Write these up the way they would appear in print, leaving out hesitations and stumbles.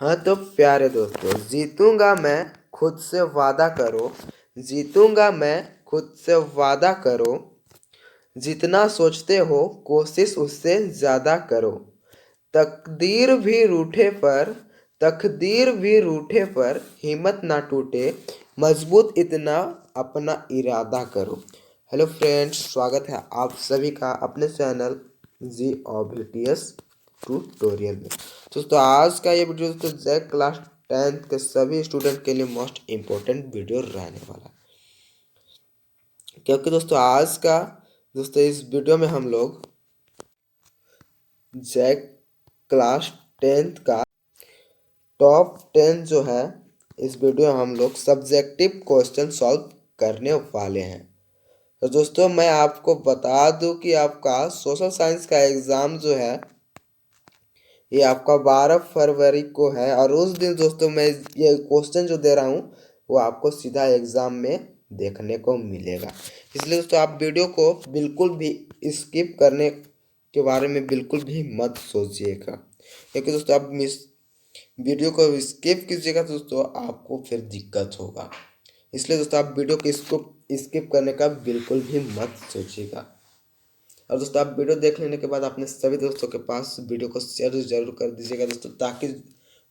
हाँ तो प्यारे दोस्तों, जीतूंगा मैं खुद से वादा करो। जीतूंगा मैं खुद से वादा करो। जितना सोचते हो कोशिश उससे ज़्यादा करो। तकदीर भी रूठे पर तकदीर भी रूठे पर हिम्मत ना टूटे। मजबूत इतना अपना इरादा करो। हेलो फ्रेंड्स, स्वागत है आप सभी का अपने चैनल जी ऑबिटियस ट्यूटोरियल में। दोस्तों आज का ये वीडियो दोस्तों जैक क्लास 10th के सभी स्टूडेंट के लिए मोस्ट इम्पोर्टेंट वीडियो रहने वाला है, क्योंकि दोस्तों आज का दोस्तों इस वीडियो में हम लोग जैक क्लास 10th का टॉप 10 जो है इस वीडियो में हम लोग सब्जेक्टिव क्वेश्चन सॉल्व करने वाले हैं। तो दोस्तों मैं आपको बता दूं कि आपका सोशल साइंस का एग्ज़ाम जो है ये आपका 12 फरवरी को है, और उस दिन दोस्तों मैं ये क्वेश्चन जो दे रहा हूँ वो आपको सीधा एग्ज़ाम में देखने को मिलेगा। इसलिए दोस्तों आप वीडियो को बिल्कुल भी स्किप करने के बारे में बिल्कुल भी मत सोचिएगा, क्योंकि दोस्तों आप वीडियो को स्किप कीजिएगा तो दोस्तों आपको फिर दिक्कत होगा। इसलिए दोस्तों आप वीडियो को इसको स्किप करने का बिल्कुल भी मत सोचिएगा। और दोस्तों आप वीडियो देख लेने के बाद अपने सभी दोस्तों के पास वीडियो को शेयर जरूर कर दीजिएगा दोस्तों, ताकि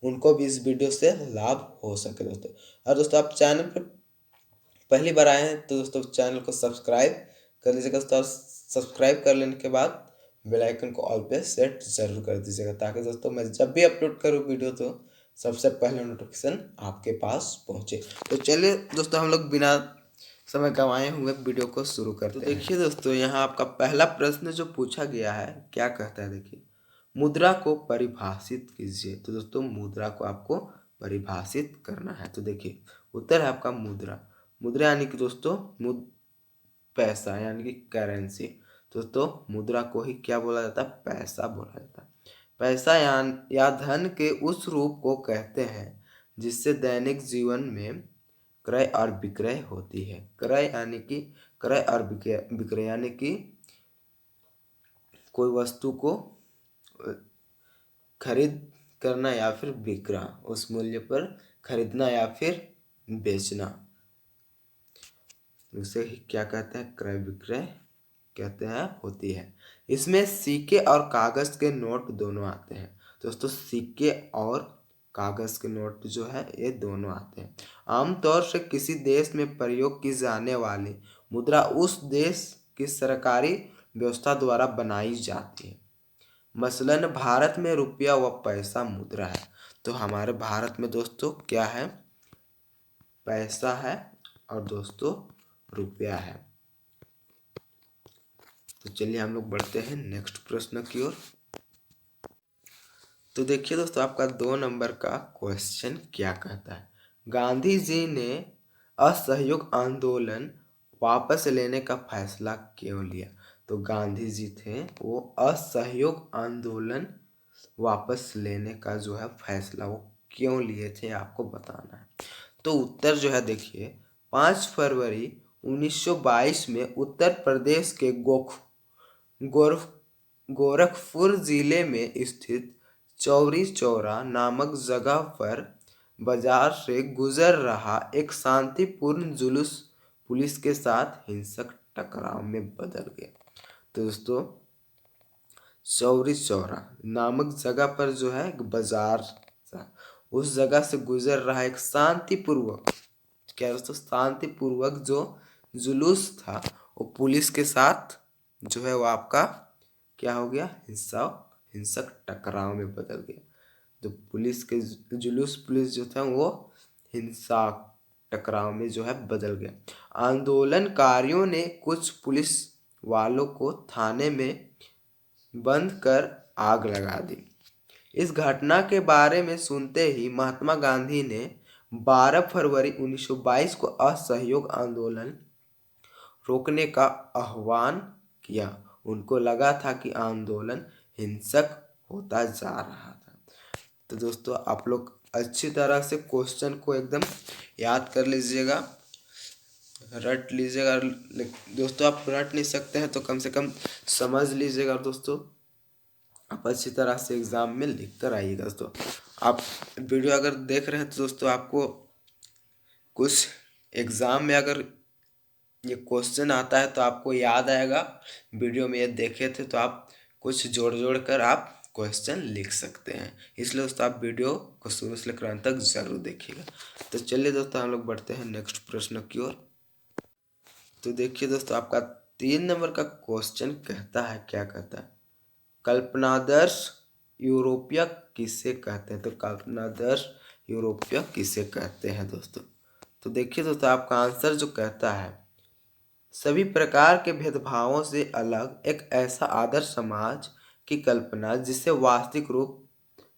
उनको भी इस वीडियो से लाभ हो सके दोस्तों। और दोस्तों आप चैनल पर पहली बार आए हैं तो दोस्तों चैनल को सब्सक्राइब कर लीजिएगा दोस्तों, और सब्सक्राइब कर लेने के बाद बेल आइकन को ऑल पे सेट जरूर कर दीजिएगा, ताकि दोस्तों मैं जब भी अपलोड करूँ वीडियो तो सबसे पहले नोटिफिकेशन आपके पास पहुँचे। तो चलिए दोस्तों हम लोग बिना समय गंवाए हुए वीडियो को शुरू करते हैं। तो देखिए दोस्तों यहाँ आपका पहला प्रश्न जो पूछा गया है क्या कहता है, देखिए मुद्रा को परिभाषित कीजिए। तो दोस्तों मुद्रा को आपको परिभाषित करना है। तो देखिए उत्तर है आपका मुद्रा। मुद्रा यानी कि दोस्तों पैसा यानी कि करेंसी। दोस्तों मुद्रा को ही क्या बोला जाता है, पैसा बोला जाता है। पैसा या धन के उस रूप को कहते हैं जिससे दैनिक जीवन में क्रय और विक्रय होती है। क्रय और विक्रय यानी कि कोई वस्तु को खरीद करना या फिर बिकना, उस मूल्य पर खरीदना या फिर बेचना, उसे क्या कहते हैं, क्रय विक्रय कहते हैं होती है। इसमें सिक्के और कागज के नोट दोनों आते हैं। दोस्तों सिक्के और कागज के नोट जो है ये दोनों आते हैं। आमतौर से किसी देश में प्रयोग की जाने वाली मुद्रा उस देश की सरकारी व्यवस्था द्वारा बनाई जाती है। मसलन भारत में रुपया व पैसा मुद्रा है। तो हमारे भारत में दोस्तों क्या है, पैसा है और दोस्तों रुपया है। तो चलिए हम लोग बढ़ते हैं नेक्स्ट प्रश्न की ओर। तो देखिए दोस्तों आपका 2 नंबर का क्वेश्चन क्या कहता है, गांधी जी ने असहयोग आंदोलन वापस लेने का फैसला क्यों लिया। तो गांधी जी थे वो असहयोग आंदोलन वापस लेने का जो है फैसला वो क्यों लिए थे आपको बताना है। तो उत्तर जो है देखिए 5 फरवरी 1922 में उत्तर प्रदेश के गोरखपुर जिले में स्थित चौरी चौरा नामक जगह पर बाजार से गुजर रहा एक शांतिपूर्ण जुलूस पुलिस के साथ हिंसक टकराव में बदल गया। तो दोस्तों चौरी चौरा नामक जगह पर जो है एक बाजार था, उस जगह से गुजर रहा एक शांतिपूर्वक, क्या दोस्तों शांतिपूर्वक जो जुलूस था वो पुलिस के साथ जो है वो आपका क्या हो गया, हिंसक टकराव में बदल गया। जो पुलिस के पुलिस जो था वो हिंसा टकराव में जो है बदल गया। आंदोलनकारियों ने कुछ पुलिस वालों को थाने में बंद कर आग लगा दी। इस घटना के बारे में सुनते ही महात्मा गांधी ने 12 फरवरी 1922 को असहयोग आंदोलन रोकने का आह्वान किया। उनको लगा था कि आंदोलन हिंसक होता जा रहा था। तो दोस्तों आप लोग अच्छी तरह से क्वेश्चन को एकदम याद कर लीजिएगा, रट लीजिएगा। दोस्तों आप रट नहीं सकते हैं तो कम से कम समझ लीजिएगा दोस्तों, आप अच्छी तरह से एग्जाम में लिख कर आइएगा दोस्तों। आप वीडियो अगर देख रहे हैं तो दोस्तों आपको कुछ एग्ज़ाम में अगर ये क्वेश्चन आता है तो आपको याद आएगा, वीडियो में ये देखे थे तो आप कुछ जोड़ जोड़ कर आप क्वेश्चन लिख सकते हैं। इसलिए दोस्तों आप वीडियो को शुरू से लेकर अंत तक जरूर देखिएगा। तो चलिए दोस्तों हम लोग बढ़ते हैं नेक्स्ट प्रश्न की ओर। तो देखिए दोस्तों आपका 3 नंबर का क्वेश्चन कहता है, क्या कहता है, कल्पनादर्श यूरोपीय किसे कहते हैं। तो कल्पनादर्श यूरोपीय किसे कहते हैं दोस्तों। तो देखिए दोस्तों आपका आंसर जो कहता है, सभी प्रकार के भेदभावों से अलग एक ऐसा आदर्श समाज की कल्पना जिसे वास्तविक रूप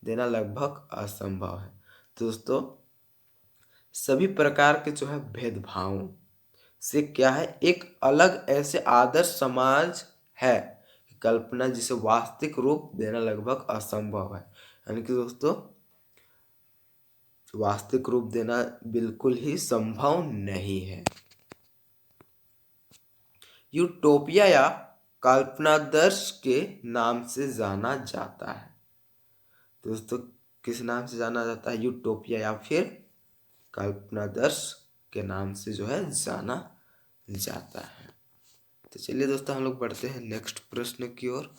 देना लगभग असंभव है। तो दोस्तों सभी प्रकार के जो है भेदभावों से क्या है, एक अलग ऐसे आदर्श समाज है कल्पना जिसे वास्तविक रूप देना लगभग असंभव है। यानी कि दोस्तों वास्तविक रूप देना बिल्कुल ही संभव नहीं है। यूटोपिया या कल्पनादर्श के नाम से जाना जाता है। दोस्तों किस नाम से जाना जाता है, यूटोपिया या फिर कल्पनादर्श के नाम से जो है जाना जाता है। तो चलिए दोस्तों हम लोग बढ़ते हैं नेक्स्ट प्रश्न की ओर।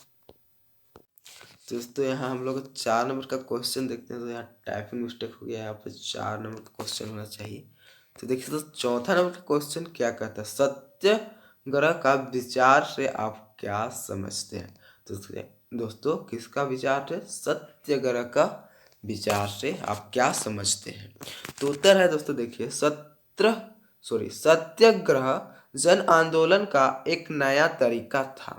दोस्तों यहाँ हम लोग 4 नंबर का क्वेश्चन देखते हैं। तो यहाँ टाइपिंग मिस्टेक हो गया, यहाँ पे 4 नंबर का क्वेश्चन होना चाहिए। तो देखिए दोस्तों चौथा नंबर का क्वेश्चन क्या कहता है, सत्याग्रह का विचार से आप क्या समझते हैं। तो दोस्तों किसका विचार है, सत्याग्रह का विचार से आप क्या समझते हैं। तो उत्तर है दोस्तों देखिए सत्याग्रह जन आंदोलन का एक नया तरीका था।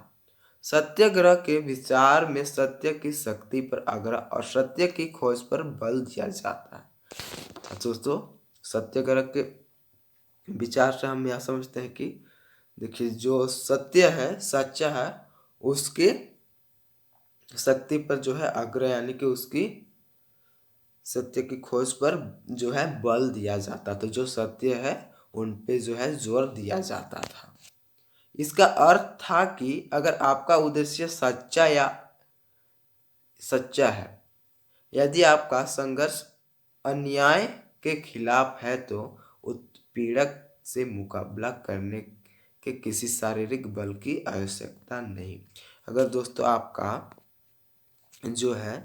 सत्याग्रह के विचार में सत्य की शक्ति पर आग्रह और सत्य की खोज पर बल दिया जाता है। दोस्तों सत्याग्रह के विचार से हम यह समझते हैं कि देखिए जो सत्य है, सच्चा है, उसके शक्ति पर जो है आग्रह, यानी कि उसकी सत्य की खोज पर जो है बल दिया जाता। तो जो सत्य है उन पे जो है जोर दिया जाता था। इसका अर्थ था कि अगर आपका उद्देश्य सच्चा है, यदि आपका संघर्ष अन्याय के खिलाफ है, तो उत्पीड़क से मुकाबला करने के किसी शारीरिक बल की आवश्यकता नहीं। अगर दोस्तों आपका जो है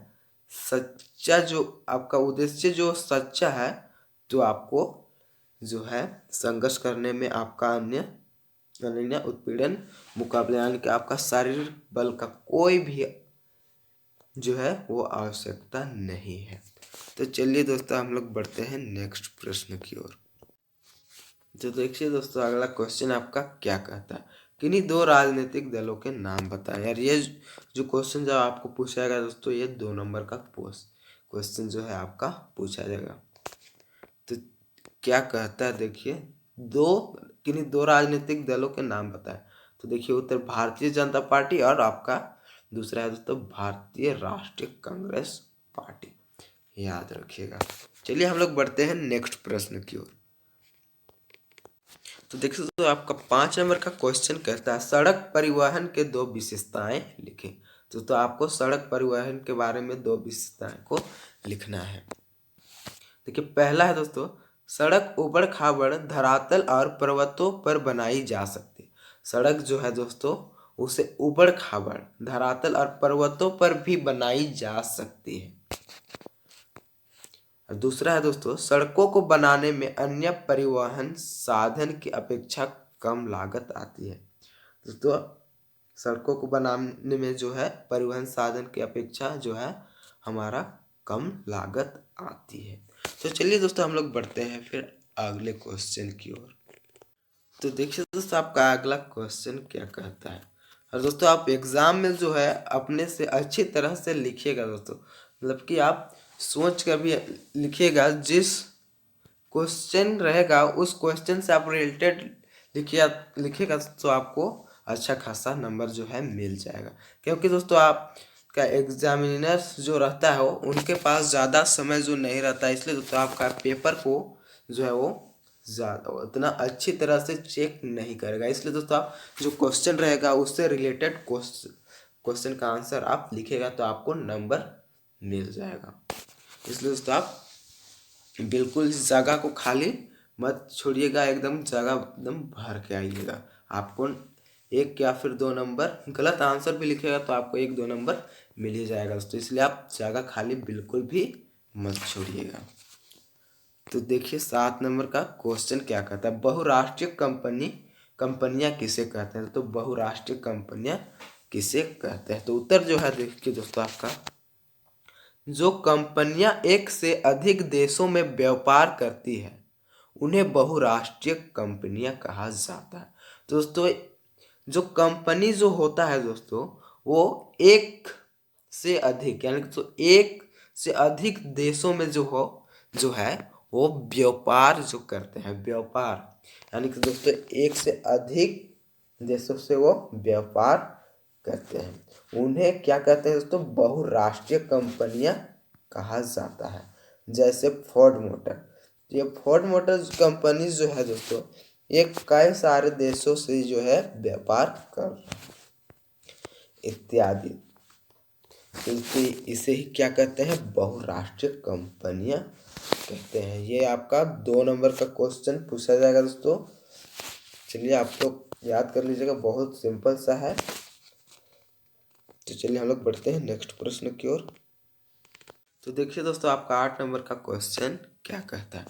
सच्चा, जो आपका उद्देश्य जो सच्चा है, तो आपको जो है संघर्ष करने में आपका अन्य उत्पीड़न मुकाबला, यानी कि आपका शारीरिक बल का कोई भी जो है वो आवश्यकता नहीं है। तो चलिए दोस्तों हम लोग बढ़ते हैं नेक्स्ट प्रश्न की ओर। तो देखिए दोस्तों अगला क्वेश्चन आपका क्या कहता है, किन्हीं 2 राजनीतिक दलों के नाम बताएं। यार ये जो क्वेश्चन जब आपको पूछा जाएगा दोस्तों, ये 2 नंबर का क्वेश्चन जो है आपका पूछा जाएगा। तो क्या कहता है देखिए, किन्हीं 2 राजनीतिक दलों के नाम बताएं। तो देखिए उत्तर भारतीय जनता पार्टी और आपका दूसरा है दोस्तों भारतीय राष्ट्रीय कांग्रेस पार्टी, याद रखिएगा। चलिए हम लोग बढ़ते हैं नेक्स्ट प्रश्न की ओर। तो देखिए दोस्तों आपका 5 नंबर का क्वेश्चन कहता है सड़क परिवहन के 2 विशेषताएं लिखें। तो आपको सड़क परिवहन के बारे में 2 विशेषताएं को लिखना है। देखिए पहला है दोस्तों, सड़क ऊबड़ खाबड़ धरातल और पर्वतों पर बनाई जा सकती है। सड़क जो है दोस्तों उसे ऊबड़ खाबड़ धरातल और पर्वतों पर भी बनाई जा सकती है। और दूसरा है दोस्तों, सड़कों को बनाने में अन्य परिवहन साधन की अपेक्षा कम लागत आती है। दोस्तों सड़कों को बनाने में जो है परिवहन साधन की अपेक्षा जो है हमारा कम लागत आती है। तो चलिए दोस्तों हम लोग बढ़ते हैं फिर अगले क्वेश्चन की ओर। तो देखिए दोस्तों आपका अगला क्वेश्चन क्या कहता है। और दोस्तों आप एग्जाम में जो है अपने से अच्छी तरह से लिखिएगा दोस्तों, मतलब कि आप सोच कर भी लिखिएगा। जिस क्वेश्चन रहेगा उस क्वेश्चन से आप रिलेटेड लिखिएगा तो आपको अच्छा खासा नंबर जो है मिल जाएगा। क्योंकि दोस्तों आपका एग्जामिनर्स जो रहता है वो उनके पास ज़्यादा समय जो नहीं रहता है, इसलिए दोस्तों आपका पेपर को जो है वो ज़्यादा उतना अच्छी तरह से चेक नहीं करेगा। इसलिए दोस्तों आप जो क्वेश्चन रहेगा उससे रिलेटेड क्वेश्चन का आंसर आप लिखेगा तो आपको नंबर मिल जाएगा। इसलिए दोस्तों आप बिल्कुल इस जगह को खाली मत छोड़िएगा, एकदम जगह एकदम भर के आइएगा। आपको एक या फिर 2 नंबर, गलत आंसर भी लिखेगा तो आपको 1-2 नंबर मिल ही जाएगा दोस्तों, इसलिए आप जगह खाली बिल्कुल भी मत छोड़िएगा। तो देखिए 7 नंबर का क्वेश्चन क्या कहता है, बहुराष्ट्रीय कंपनियां किसे कहते हैं। तो बहुराष्ट्रीय कंपनियां किसे कहते हैं, तो उत्तर जो है देखिए दोस्तों आपका, जो कंपनियां एक से अधिक देशों में व्यापार करती है उन्हें बहुराष्ट्रीय कंपनियां कहा जाता है। तो दोस्तों जो कंपनी जो होता है दोस्तों, वो एक से अधिक यानी कि तो एक से अधिक देशों में जो है वो व्यापार जो करते हैं, व्यापार यानी कि दोस्तों एक से अधिक देशों से वो व्यापार करते हैं, उन्हें क्या कहते हैं दोस्तों, बहुराष्ट्रीय कंपनियां कहा जाता है। जैसे फोर्ड मोटर, ये फोर्ड मोटर कंपनी जो है दोस्तों, ये कई सारे देशों से जो है व्यापार कर इत्यादि, क्योंकि इसे ही क्या कहते हैं, बहुराष्ट्रीय कंपनियां कहते हैं। ये आपका 2 नंबर का क्वेश्चन पूछा जाएगा दोस्तों, चलिए आप लोग याद कर लीजिएगा, बहुत सिंपल सा है। तो चलिए हम लोग बढ़ते हैं नेक्स्ट प्रश्न की ओर। तो देखिए दोस्तों आपका 8 नंबर का क्वेश्चन क्या कहता है,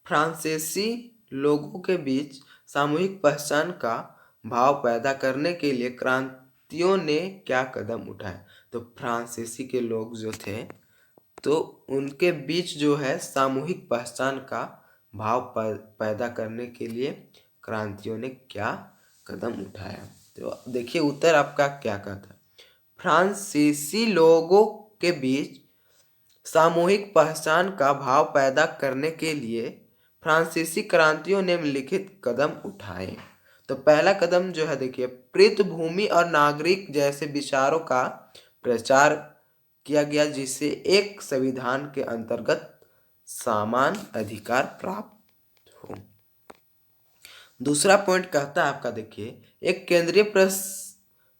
फ्रांसीसी लोगों के बीच सामूहिक पहचान का भाव पैदा करने के लिए क्रांतियों ने क्या कदम उठाए। तो फ्रांसीसी के लोग जो थे, तो उनके बीच जो है सामूहिक पहचान का भाव पैदा करने के लिए क्रांतियों ने क्या कदम उठाया। तो देखिए उत्तर आपका क्या कहता है, फ्रांसीसी लोगों के बीच सामूहिक पहचान का भाव पैदा करने के लिए फ्रांसीसी क्रांतियों ने निम्नलिखित कदम उठाए। तो पहला कदम जो है देखिए, पृथ्वी और नागरिक जैसे विचारों का प्रचार किया गया, जिससे एक संविधान के अंतर्गत समान अधिकार प्राप्त हो। दूसरा पॉइंट कहता है आपका देखिए, एक केंद्रीय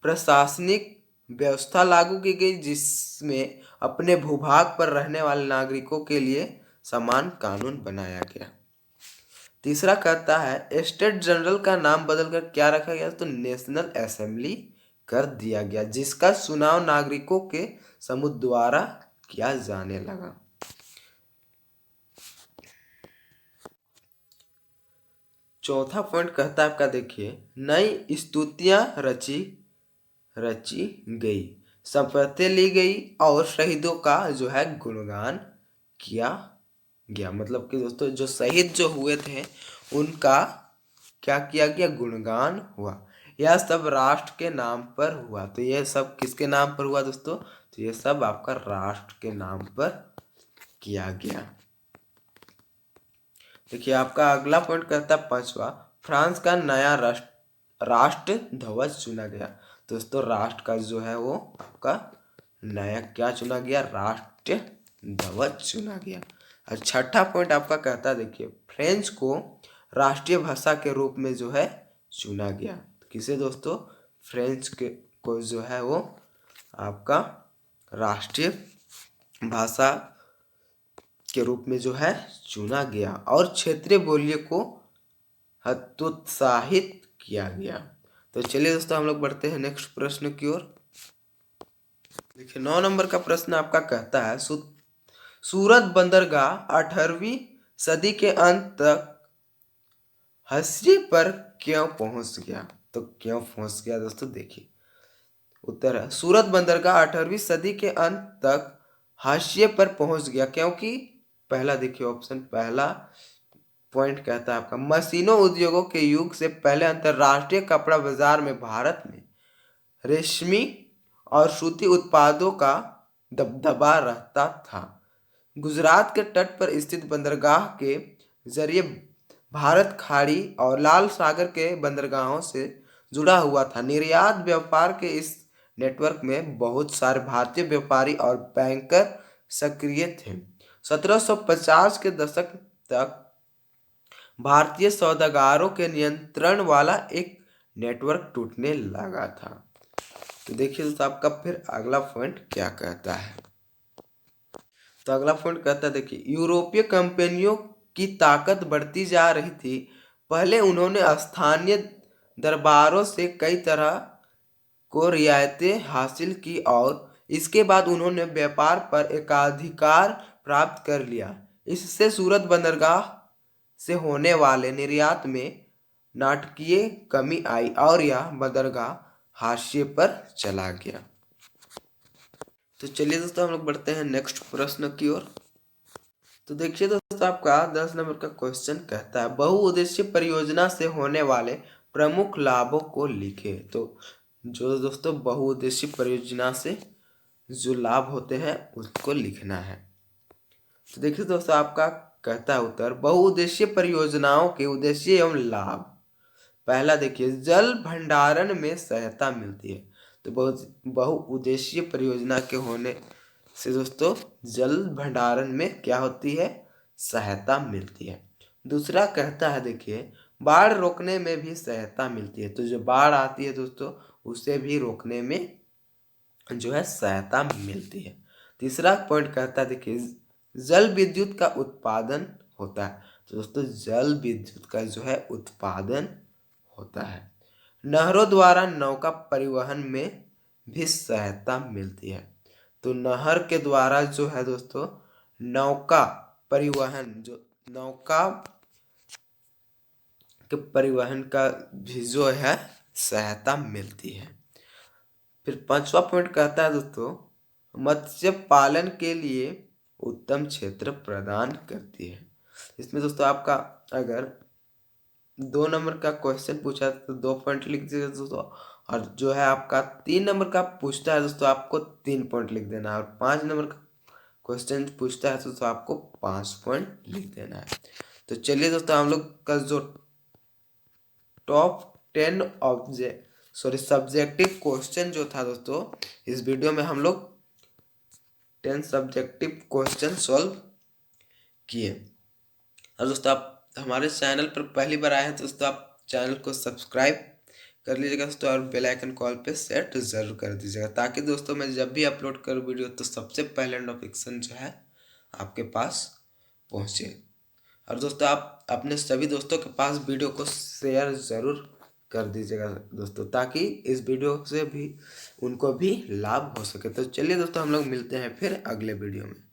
प्रशासनिक व्यवस्था लागू की गई, जिसमें अपने भूभाग पर रहने वाले नागरिकों के लिए समान कानून बनाया गया। तीसरा कहता है, स्टेट जनरल का नाम बदलकर क्या रखा गया, तो नेशनल असेंबली कर दिया गया, जिसका चुनाव नागरिकों के समूह द्वारा किया जाने लगा। चौथा पॉइंट कहता है आपका देखिए, नई स्तुतियां रची गई, शपथें ली गई और शहीदों का जो है गुणगान किया गया। मतलब कि दोस्तों जो शहीद जो हुए थे उनका क्या किया गया, गुणगान हुआ। यह सब राष्ट्र के नाम पर हुआ। तो यह सब किसके नाम पर हुआ दोस्तों, तो यह सब आपका राष्ट्र के नाम पर किया गया। देखिए आपका अगला पॉइंट कहता है 5वां, फ्रांस का नया राष्ट्र ध्वज चुना गया। दोस्तों राष्ट्र का जो है वो आपका नया क्या चुना गया, राष्ट्र ध्वज चुना गया। और छठा पॉइंट आपका कहता है देखिए, फ्रेंच को राष्ट्रीय भाषा के रूप में जो है चुना गया। किसे दोस्तों, फ्रेंच के को जो है वो आपका राष्ट्रीय भाषा के रूप में जो है चुना गया, और क्षेत्रीय बोलियों को हतोत्साहित किया गया। तो चलिए दोस्तों हम लोग बढ़ते हैं नेक्स्ट प्रश्न की ओर। देखिए 9 नंबर का प्रश्न आपका कहता है, सूरत बंदरगाह 18वीं सदी के अंत तक हाशिए पर क्यों पहुंच गया। तो क्यों पहुंच गया दोस्तों, देखिए उत्तर है, सूरत बंदरगाह 18वीं सदी के अंत तक हाशिए पर पहुंच गया क्योंकि, पहला देखिए ऑप्शन, पहला पॉइंट कहता है आपका, मशीनों उद्योगों के युग से पहले अंतरराष्ट्रीय कपड़ा बाजार में भारत में रेशमी और सूती उत्पादों का दबदबा रहता था। गुजरात के तट पर स्थित बंदरगाह के जरिए भारत खाड़ी और लाल सागर के बंदरगाहों से जुड़ा हुआ था। निर्यात व्यापार के इस नेटवर्क में बहुत सारे भारतीय व्यापारी और बैंकर सक्रिय थे। 1750 के दशक तक भारतीय सौदागरों के नियंत्रण वाला एक नेटवर्क टूटने लगा था। तो देखिए दोस्तों आपका फिर अगला पॉइंट क्या कहता है। तो अगला पॉइंट कहता है, देखिए यूरोपीय कंपनियों की ताकत बढ़ती जा रही थी। पहले उन्होंने स्थानीय दरबारों से कई तरह को रियायतें हासिल की और इसके बाद उन्होंने व्यापार पर एकाधिकार प्राप्त कर लिया। इससे सूरत बंदरगाह से होने वाले निर्यात में नाटकीय कमी आई और यह बंदरगाह हाशिए पर चला गया। तो चलिए दोस्तों हम लोग बढ़ते हैं नेक्स्ट प्रश्न की ओर। तो देखिए दोस्तों आपका 10 नंबर का क्वेश्चन कहता है, बहुउद्देशीय परियोजना से होने वाले प्रमुख लाभों को लिखे। तो जो दोस्तों बहुउद्देशीय परियोजना से जो लाभ होते हैं उसको लिखना है। तो देखिए दोस्तों आपका कहता है उत्तर, बहुउद्देशीय परियोजनाओं के उद्देश्य एवं लाभ। पहला देखिए, जल भंडारण में सहायता मिलती है। तो बहुउद्देशीय परियोजना के होने से दोस्तों जल भंडारण में क्या होती है, सहायता मिलती है। दूसरा कहता है देखिए, बाढ़ रोकने में भी सहायता मिलती है। तो जो बाढ़ आती है दोस्तों उसे भी रोकने में जो है सहायता मिलती है। तीसरा पॉइंट कहता है देखिए, जल विद्युत का उत्पादन होता है। तो दोस्तों जल विद्युत का जो है उत्पादन होता है। नहरों द्वारा नौका परिवहन में भी सहायता मिलती है। तो नहर के द्वारा जो है दोस्तों नौका परिवहन, जो नौका के परिवहन का भी जो है सहायता मिलती है। फिर पांचवा पॉइंट कहता है दोस्तों, मत्स्य पालन के लिए उत्तम क्षेत्र प्रदान करती है। इसमें दोस्तों आपका अगर 2 नंबर का क्वेश्चन पूछा तो 2 पॉइंट लिख दीजिएगा दोस्तों, और जो है आपका 3 नंबर का पूछता है दोस्तों आपको 3 पॉइंट लिख देना है, और 5 नंबर का क्वेश्चन पूछता है दोस्तों आपको 5 पॉइंट लिख देना है। तो चलिए दोस्तों हम लोग का जो टॉप 10 सब्जेक्टिव क्वेश्चन जो था दोस्तों, इस वीडियो में हम लोग 10 सब्जेक्टिव क्वेश्चन सॉल्व किए। और दोस्तों आप हमारे चैनल पर पहली बार आए हैं तो दोस्तों आप चैनल को सब्सक्राइब कर लीजिएगा दोस्तों, और बेल आइकन कॉल पे सेट जरूर कर दीजिएगा, ताकि दोस्तों मैं जब भी अपलोड करूँ वीडियो तो सबसे पहले नोटिफिकेशन जो है आपके पास पहुँचे। और दोस्तों आप अपने सभी दोस्तों के पास वीडियो को शेयर ज़रूर कर दीजिएगा दोस्तों, ताकि इस वीडियो से भी उनको भी लाभ हो सके। तो चलिए दोस्तों हम लोग मिलते हैं फिर अगले वीडियो में।